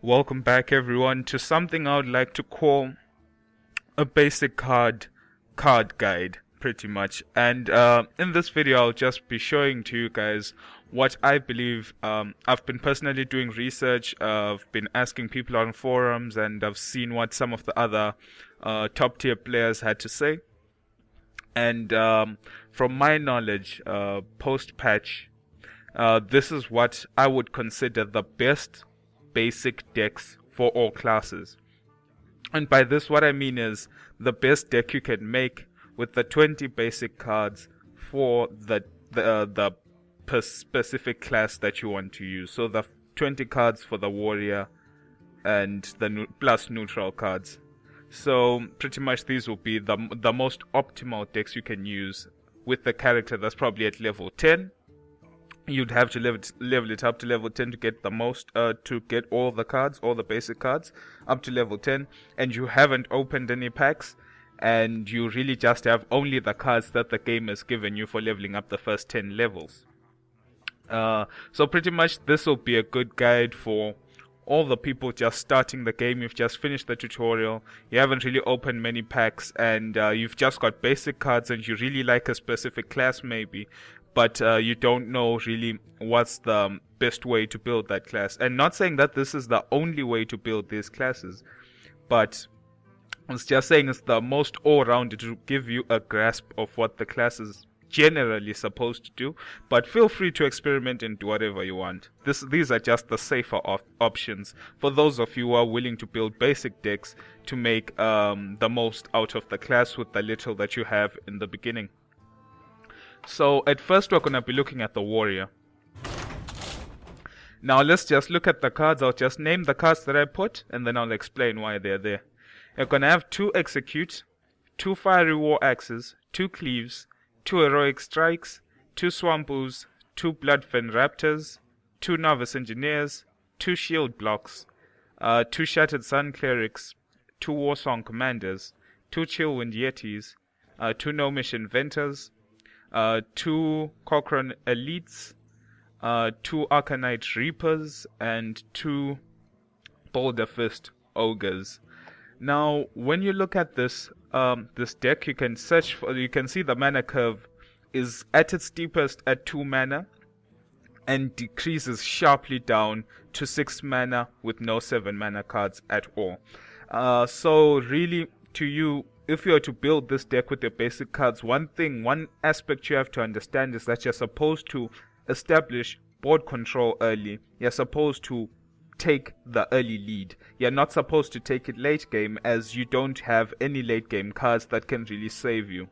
Welcome back everyone to something I would like to call a basic card guide pretty much. And in this video I'll just be showing to you guys what I believe. I've been personally doing research, I've been asking people on forums, and I've seen what some of the other top tier players had to say. And from my knowledge, post patch, this is what I would consider the best basic decks for all classes. And by this what I mean is the best deck you can make with the 20 basic cards for the specific class that you want to use. So the 20 cards for the warrior and the plus neutral cards. So pretty much these will be the most optimal decks you can use with the character that's probably at level 10. You'd have to level it up to level 10 to get the most, to get all the cards, all the basic cards, up to level 10. And you haven't opened any packs, and you really just have only the cards that the game has given you for leveling up the first 10 levels. So pretty much this will be a good guide for all the people just starting the game. You've just finished the tutorial, you haven't really opened many packs, and you've just got basic cards, and you really like a specific class maybe, but you don't know really what's the best way to build that class. And not saying that this is the only way to build these classes, but it's just saying it's the most all-rounded to give you a grasp of what the class is generally supposed to do. But feel free to experiment and do whatever you want. These are just the safer options for those of you who are willing to build basic decks to make the most out of the class with the little that you have in the beginning. So at first we're going to be looking at the warrior. Now let's just look at the cards. I'll just name the cards that I put, and then I'll explain why they're there. You're going to have 2 execute, 2 fiery war axes, 2 cleaves, 2 heroic strikes, 2 swamp ooze, 2 bloodfen raptors, 2 novice engineers, 2 shield blocks, 2 shattered sun clerics, 2 warsong commanders, 2 chillwind yetis, 2 gnomish inventors, 2 Cochrane elites, 2 Arcanite reapers, and 2 boulder fist ogres. Now when you look at this this deck, you can see the mana curve is at its steepest at 2 mana and decreases sharply down to 6 mana with no 7 mana cards at all. So really, to you, if you are to build this deck with your basic cards, one aspect you have to understand is that you're supposed to establish board control early. You're supposed to take the early lead. You're not supposed to take it late game, as you don't have any late game cards that can really save you.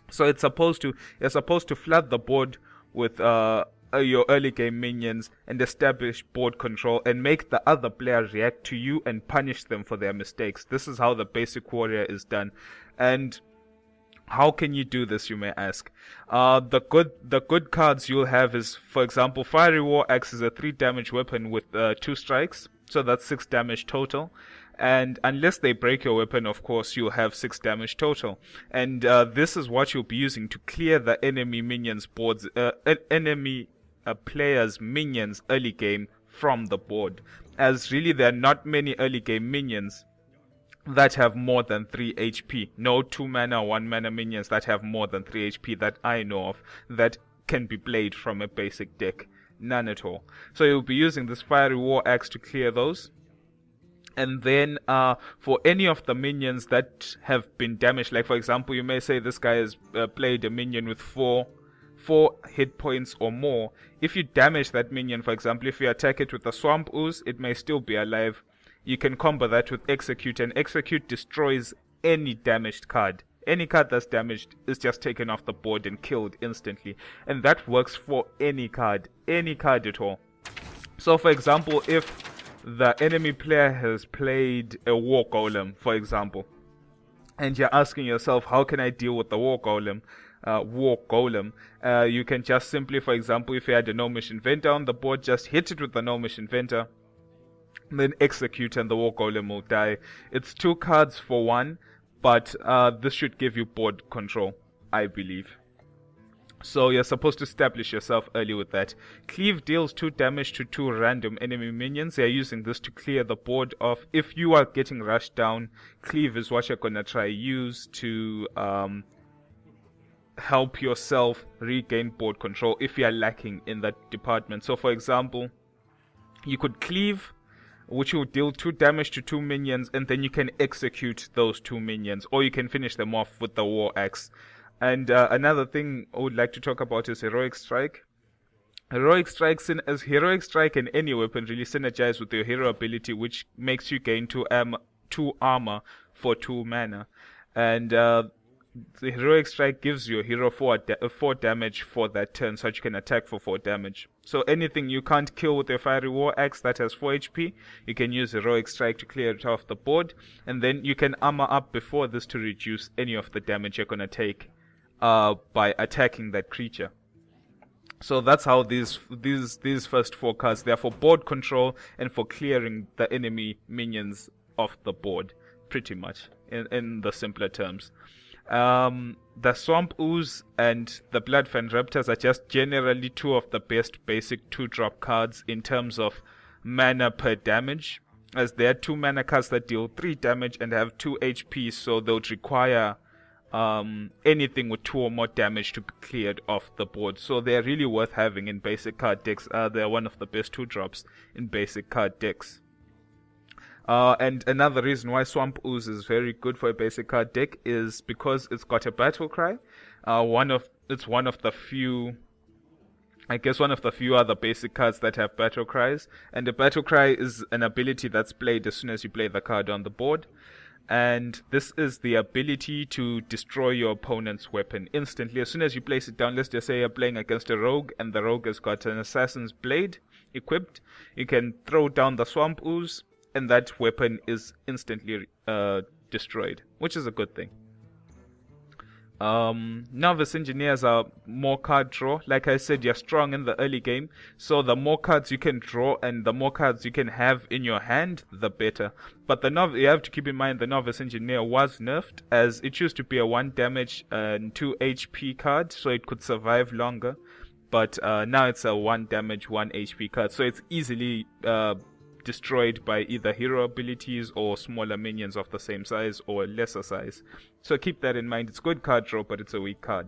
So you're supposed to flood the board with your early game minions and establish board control and make the other player react to you and punish them for their mistakes. This is how the basic warrior is done. And how can you do this, you may ask? The good cards you'll have is, for example, Fiery War Axe is a 3 damage weapon with 2 strikes, so that's 6 damage total. And unless they break your weapon, of course, you'll have 6 damage total. And this is what you'll be using to clear the enemy minions boards, players' minions early game from the board, as really there are not many early game minions that have more than 3 HP. No 2 mana, 1 mana minions that have more than 3 HP that I know of that can be played from a basic deck. None at all. So you'll be using this Fiery War Axe to clear those. And then for any of the minions that have been damaged, like for example, you may say this guy has played a minion with 4 hit points or more. If you damage that minion, for example, if you attack it with a swamp ooze, it may still be alive. You can combo that with execute, and execute destroys any damaged card. Any card that's damaged is just taken off the board and killed instantly. And that works for any card at all. So for example, if the enemy player has played a war golem, for example, and you're asking yourself, how can I deal with the war golem? You can just simply, for example, if you had a gnomish inventor on the board, just hit it with the gnomish inventor, then execute, and the war golem will die. It's 2 cards for 1, but this should give you board control, I believe. So you're supposed to establish yourself early with that. Cleave deals 2 damage to 2 random enemy minions. They're using this to clear the board off. If you are getting rushed down, Cleave is what you're gonna try use to help yourself regain board control if you are lacking in that department. So for example, you could Cleave, which will deal 2 damage to 2 minions, and then you can execute those 2 minions, or you can finish them off with the War Axe. And another thing I would like to talk about is Heroic Strike. Heroic Strike and any weapon really synergize with your hero ability, which makes you gain 2 armor for 2 mana. And the Heroic Strike gives your hero 4 damage for that turn, so that you can attack for 4 damage. So anything you can't kill with your Fiery War Axe that has 4 HP, you can use Heroic Strike to clear it off the board. And then you can armor up before this to reduce any of the damage you're going to take by attacking that creature. So that's how these first 4 cards, they're for board control and for clearing the enemy minions off the board, pretty much, in the simpler terms. The Swamp Ooze and the Bloodfen Raptors are just generally 2 of the best basic 2-drop cards in terms of mana per damage, as they are 2 mana cards that deal 3 damage and have 2 HP, so they would require anything with 2 or more damage to be cleared off the board. So they're really worth having in basic card decks. They're one of the best 2-drops in basic card decks. And another reason why Swamp Ooze is very good for a basic card deck is because it's got a battle cry. It's one of the few other basic cards that have battle cries. And the battle cry is an ability that's played as soon as you play the card on the board. And this is the ability to destroy your opponent's weapon instantly. As soon as you place it down, let's just say you're playing against a rogue and the rogue has got an assassin's blade equipped, you can throw down the Swamp Ooze and that weapon is instantly destroyed, which is a good thing. Novice Engineers are more card draw. Like I said, you're strong in the early game, so the more cards you can draw and the more cards you can have in your hand, the better. But you have to keep in mind the Novice Engineer was nerfed, as it used to be a 1 damage and 2 HP card, so it could survive longer. But now it's a 1 damage, 1 HP card, so it's easily destroyed by either hero abilities or smaller minions of the same size or lesser size. So keep that in mind. It's good card draw, but it's a weak card.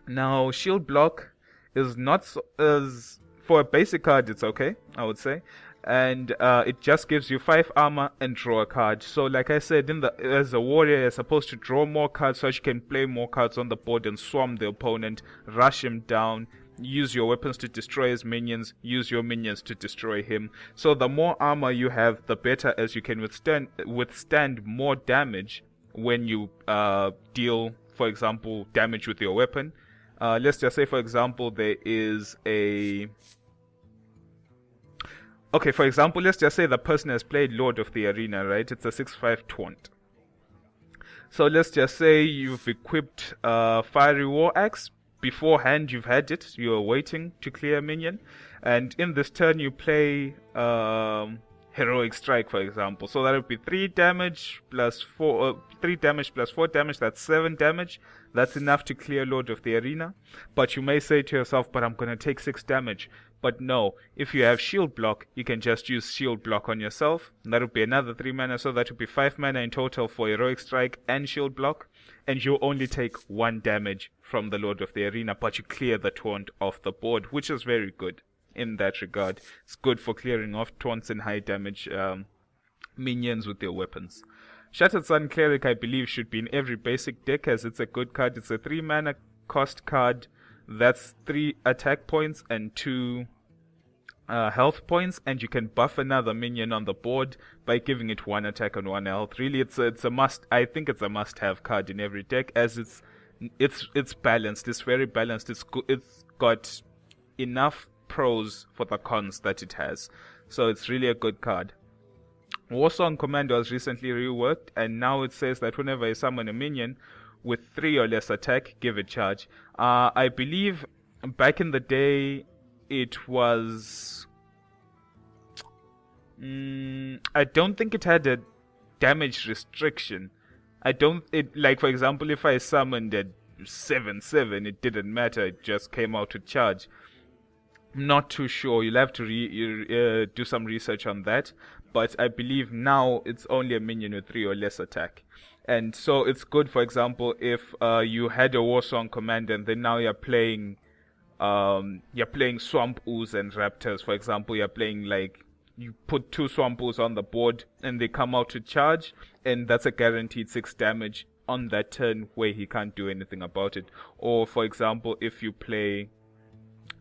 Now, Shield Block is not for a basic card, it's okay, I would say. And it just gives you 5 armor and draw a card. So like I said, as a warrior, you're supposed to draw more cards so you can play more cards on the board and swarm the opponent, rush him down, use your weapons to destroy his minions, use your minions to destroy him. So the more armor you have, the better, as you can withstand more damage when you deal, for example, damage with your weapon. Let's just say, for example, there is a... Okay, for example, let's just say the person has played Lord of the Arena, right? It's a 6/5 taunt. So let's just say you've equipped Fiery War Axe. Beforehand, you've had it. You're waiting to clear a minion. And in this turn, you play Heroic Strike, for example. So that would be 3 damage plus 4... 3 damage plus 4 damage. That's 7 damage. That's enough to clear Lord of the Arena. But you may say to yourself, but I'm going to take 6 damage. But no, if you have Shield Block, you can just use Shield Block on yourself. And that would be another 3 mana, so that would be 5 mana in total for Heroic Strike and Shield Block. And you only take 1 damage from the Lord of the Arena, but you clear the taunt off the board, which is very good in that regard. It's good for clearing off taunts and high damage minions with your weapons. Shattered Sun Cleric, I believe, should be in every basic deck, as it's a good card. It's a 3 mana cost card. That's 3 attack points and 2 health points, and you can buff another minion on the board by giving it 1 attack and 1 health. Really, it's a must. I think it's a must-have card in every deck, as it's balanced. It's very balanced. It's got enough pros for the cons that it has. So it's really a good card. Warsong Commando was recently reworked, and now it says that whenever you summon a minion with 3 or less attack, give it charge. I believe back in the day it was... I don't think it had a damage restriction. Like, for example, if I summoned 7/7, it didn't matter, it just came out to charge. I'm not too sure, you'll have to do some research on that, but I believe now it's only a minion with 3 or less attack. And so it's good, for example, if you had a Warsong command and then now you're playing Swamp Ooze and Raptors, for example. You're playing, like, you put 2 Swamp Ooze on the board and they come out to charge, and that's a guaranteed 6 damage on that turn where he can't do anything about it. Or, for example, if you play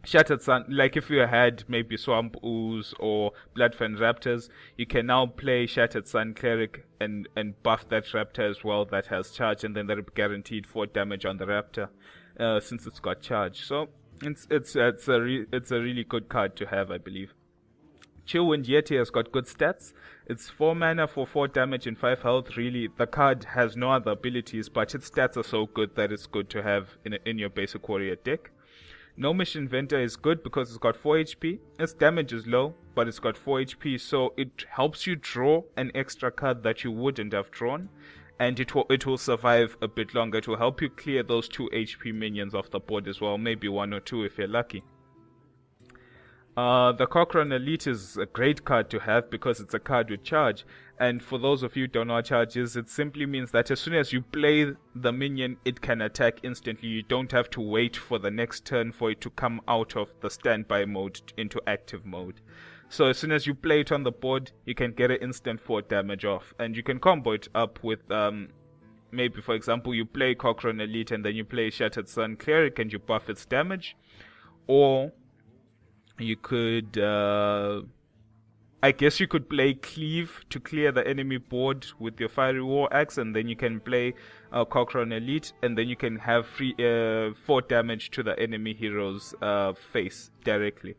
Shattered Sun, like if you had maybe Swamp Ooze or Bloodfen Raptors, you can now play Shattered Sun Cleric and buff that Raptor as well that has charge, and then they're guaranteed 4 damage on the Raptor since it's got charge. So it's a really good card to have, I believe. Chillwind Yeti has got good stats. It's 4 mana for 4 damage and 5 health. Really, the card has no other abilities, but its stats are so good that it's good to have in your basic warrior deck. Gnomish Inventor is good because it's got 4 HP. Its damage is low, but it's got 4 HP, so it helps you draw an extra card that you wouldn't have drawn, and it will survive a bit longer. It will help you clear those 2 HP minions off the board as well, maybe 1 or 2 if you're lucky. The Cochrane Elite is a great card to have because it's a card with charge. And for those of you who don't know what charge is, it simply means that as soon as you play the minion, it can attack instantly. You don't have to wait for the next turn for it to come out of the standby mode into active mode. So as soon as you play it on the board, you can get an instant 4 damage off. And you can combo it up with, maybe for example, you play Cochrane Elite and then you play Shattered Sun Cleric and you buff its damage. Or you could, I guess you could play Cleave to clear the enemy board with your Fiery War Axe, and then you can play Cochrane Elite, and then you can have 4 damage to the enemy hero's face directly.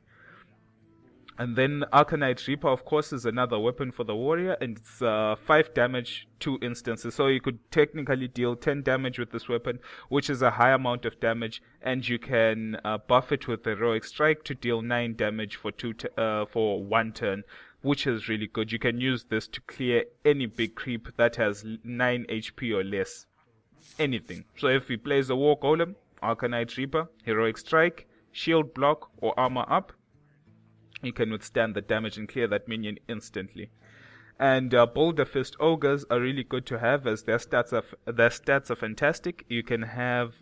And then Arcanite Reaper, of course, is another weapon for the warrior, and it's 5 damage, 2 instances. So you could technically deal 10 damage with this weapon, which is a high amount of damage, and you can buff it with Heroic Strike to deal 9 damage for 1 turn, which is really good. You can use this to clear any big creep that has 9 HP or less. Anything. So if he plays a War Golem, Arcanite Reaper, Heroic Strike, Shield Block, or Armor Up, you can withstand the damage and clear that minion instantly. And Boulder Fist Ogres are really good to have, as their stats are fantastic. You can have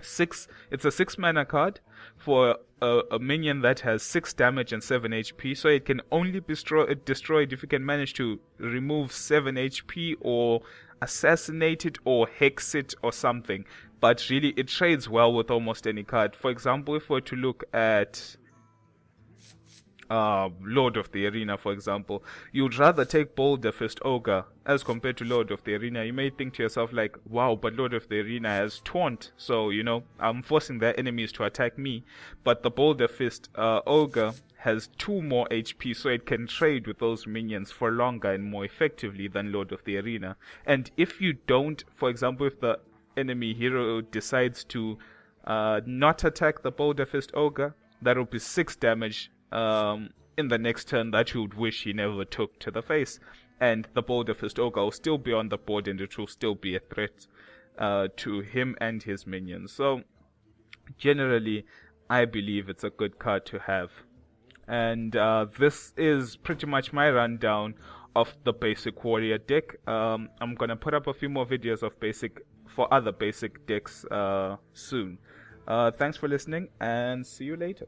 6. It's a 6 mana card for a minion that has 6 damage and 7 HP. So it can only be destroyed if you can manage to remove 7 HP or assassinate it or hex it or something. But really, it trades well with almost any card. For example, if we were to look at Lord of the Arena, for example, you'd rather take Boulder Fist Ogre as compared to Lord of the Arena. You may think to yourself like, wow, but Lord of the Arena has Taunt, so I'm forcing their enemies to attack me. But the Boulder Fist Ogre has 2 more HP, so it can trade with those minions for longer and more effectively than Lord of the Arena. And if you don't, for example, if the enemy hero decides to not attack the Boulder Fist Ogre, that will be 6 damage in the next turn that you would wish he never took to the face, and the Boulder Fist Ogre will still be on the board and it will still be a threat to him and his minions. So generally, I believe it's a good card to have. And this is pretty much my rundown of the basic warrior deck. I'm gonna put up a few more videos of other basic decks soon. Thanks for listening, and see you later.